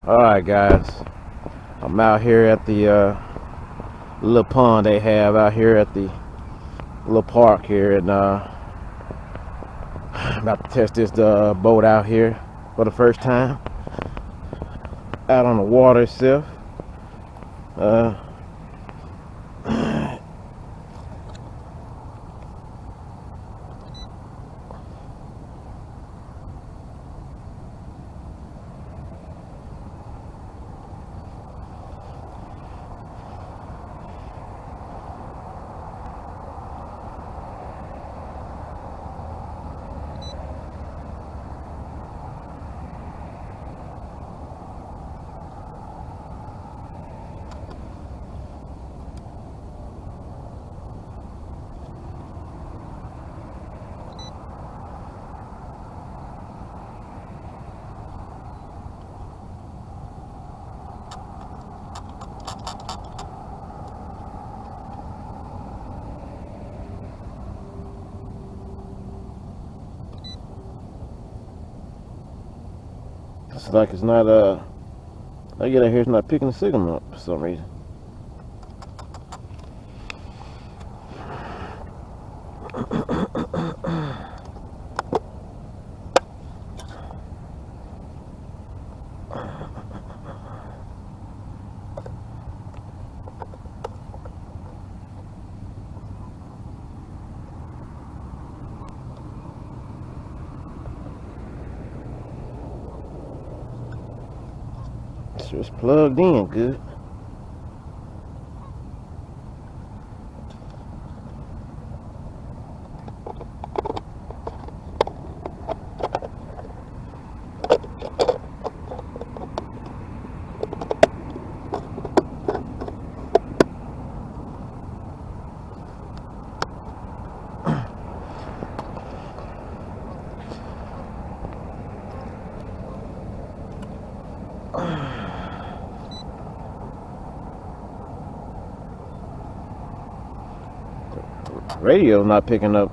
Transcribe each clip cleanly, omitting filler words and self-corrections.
Alright guys, I'm out here at the little pond they have out here at the little park here, and about to test this boat out here for the first time out on the water itself. It's like it's not I get out here, it's not picking the signal up for some reason. It's just plugged in good. Radio's not picking up.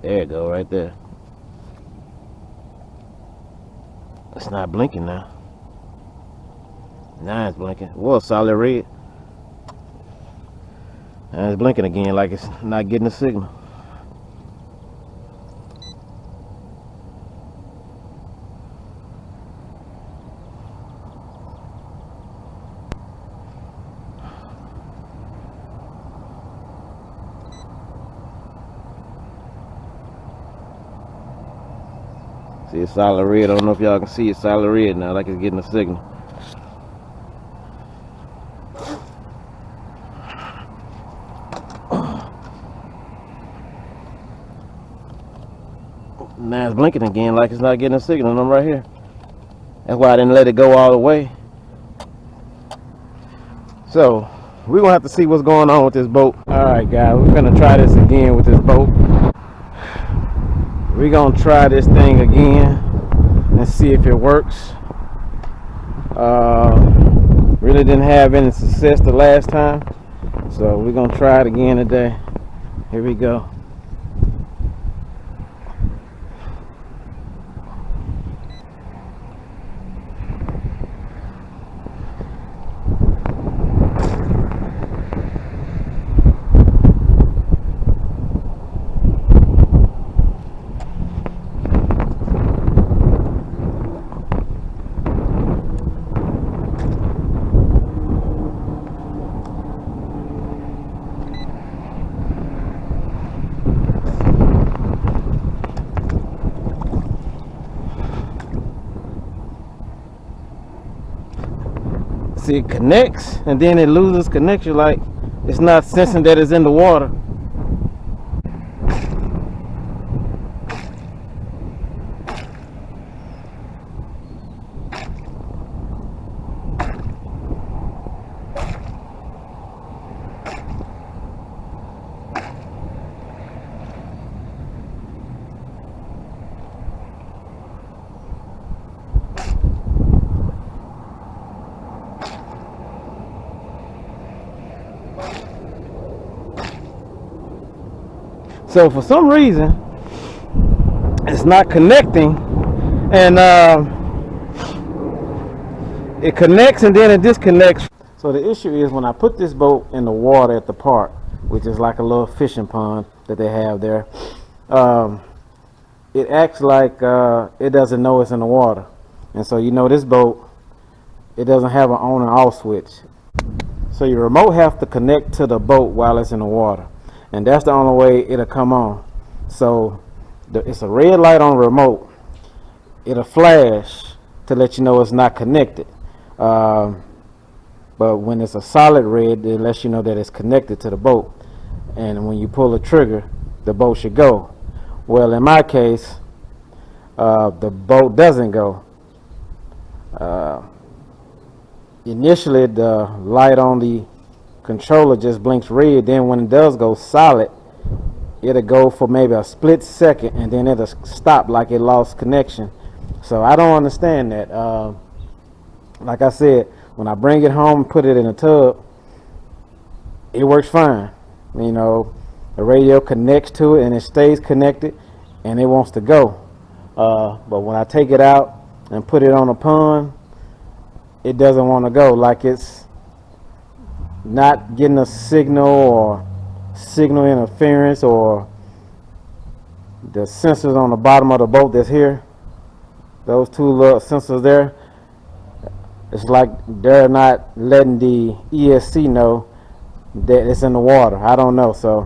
There you go, right there. It's not blinking now. Now it's blinking. Well, solid red. And it's blinking again like it's not getting the signal. See, it's solid red. I don't know if y'all can see it's solid red now, like it's getting a signal. Now it's blinking again like it's not getting a signal, and I'm right here. That's why I didn't let it go all the way. So, we're going to have to see what's going on with this boat. Alright guys, we're going to try this again with this boat. We're going to try this thing again and see if it works. Really didn't have any success the last time, so we're going to try it again today. Here we go. See, it connects and then it loses connection, like it's not sensing that it's in the water. So for some reason, it's not connecting, and it connects and then it disconnects. So the issue is when I put this boat in the water at the park, which is like a little fishing pond that they have there, it acts like it doesn't know it's in the water. And so this boat, it doesn't have an on and off switch. So your remote has to connect to the boat while it's in the water. And that's the only way it'll come on. So it's a red light on the remote. It'll flash to let you know it's not connected. But when it's a solid red, it lets you know that it's connected to the boat. And when you pull the trigger, the boat should go. Well, in my case, the boat doesn't go. Initially, the light on the controller just blinks red. Then when it does go solid, it'll go for maybe a split second and then it'll stop like it lost connection. So I don't understand that. Like I said, when I bring it home and put it in a tub, it works fine. The radio connects to it and it stays connected and it wants to go. But when I take it out and put it on a pond, it doesn't want to go, like it's not getting a signal or signal interference, or the sensors on the bottom of the boat that's here, those two little sensors there, it's like they're not letting the ESC know that it's in the water. I don't know. So,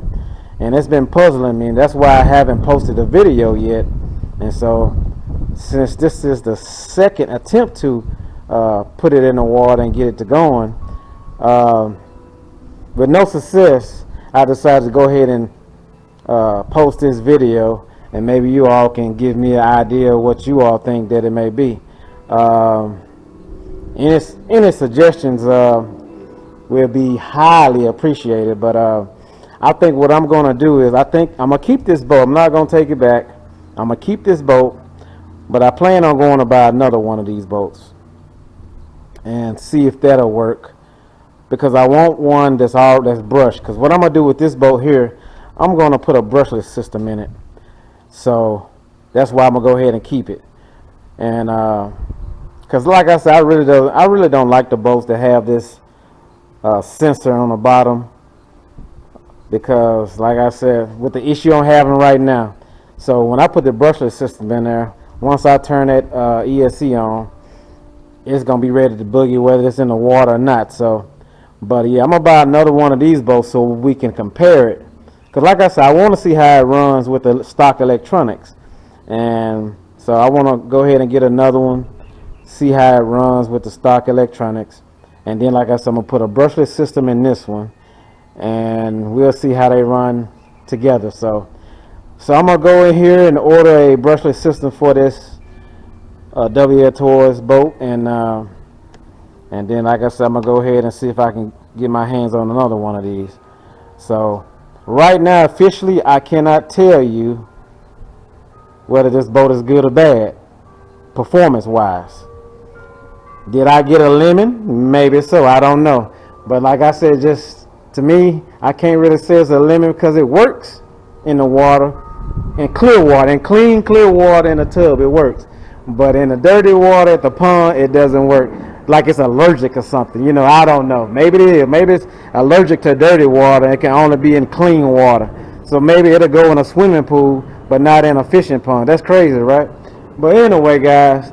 and it's been puzzling me, and that's why I haven't posted a video yet. And so since this is the second attempt to put it in the water and get it to going, with no success, I decided to go ahead and post this video, and maybe you all can give me an idea of what you all think that it may be. Any suggestions will be highly appreciated. But I think what I'm going to do is, I think I'm going to keep this boat. I'm not going to take it back. I'm going to keep this boat, but I plan on going to buy another one of these boats and see if that'll work. Because I want one that's brushed. Because what I'm going to do with this boat here, I'm going to put a brushless system in it. So that's why I'm going to go ahead and keep it. And because like I said, I really don't like the boats that have this sensor on the bottom. Because like I said, with the issue I'm having right now. So when I put the brushless system in there, once I turn that ESC on, it's going to be ready to boogie whether it's in the water or not. So, but yeah, I'm going to buy another one of these boats so we can compare it. Because like I said, I want to see how it runs with the stock electronics. And so I want to go ahead and get another one, see how it runs with the stock electronics. And then like I said, I'm going to put a brushless system in this one. And we'll see how they run together. So I'm going to go in here and order a brushless system for this Wltoys boat. And then, like I said, I'm going to go ahead and see if I can get my hands on another one of these. So, right now, officially, I cannot tell you whether this boat is good or bad, performance-wise. Did I get a lemon? Maybe so. I don't know. But like I said, just to me, I can't really say it's a lemon because it works in the water, in clear water, in clean, clear water in the tub, it works. But in the dirty water at the pond, it doesn't work. Like it's allergic or something, I don't know. Maybe it is. Maybe it's allergic to dirty water. It can only be in clean water. So maybe it'll go in a swimming pool, but not in a fishing pond. That's crazy, right? But anyway, guys,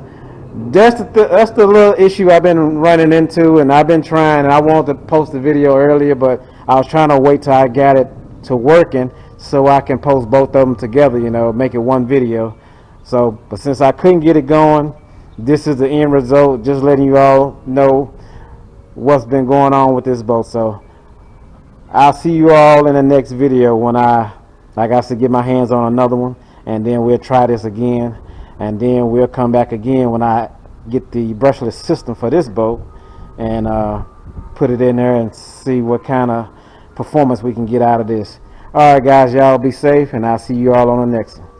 that's the little issue I've been running into, and I've been trying, and I wanted to post the video earlier, but I was trying to wait till I got it to working so I can post both of them together, make it one video. So, but since I couldn't get it going, this is the end result. Just letting you all know what's been going on with this boat. So I'll see you all in the next video when like I said, get my hands on another one, and then we'll try this again, and then we'll come back again when I get the brushless system for this boat and put it in there and see what kind of performance we can get out of this. All right, guys, y'all be safe, and I'll see you all on the next one.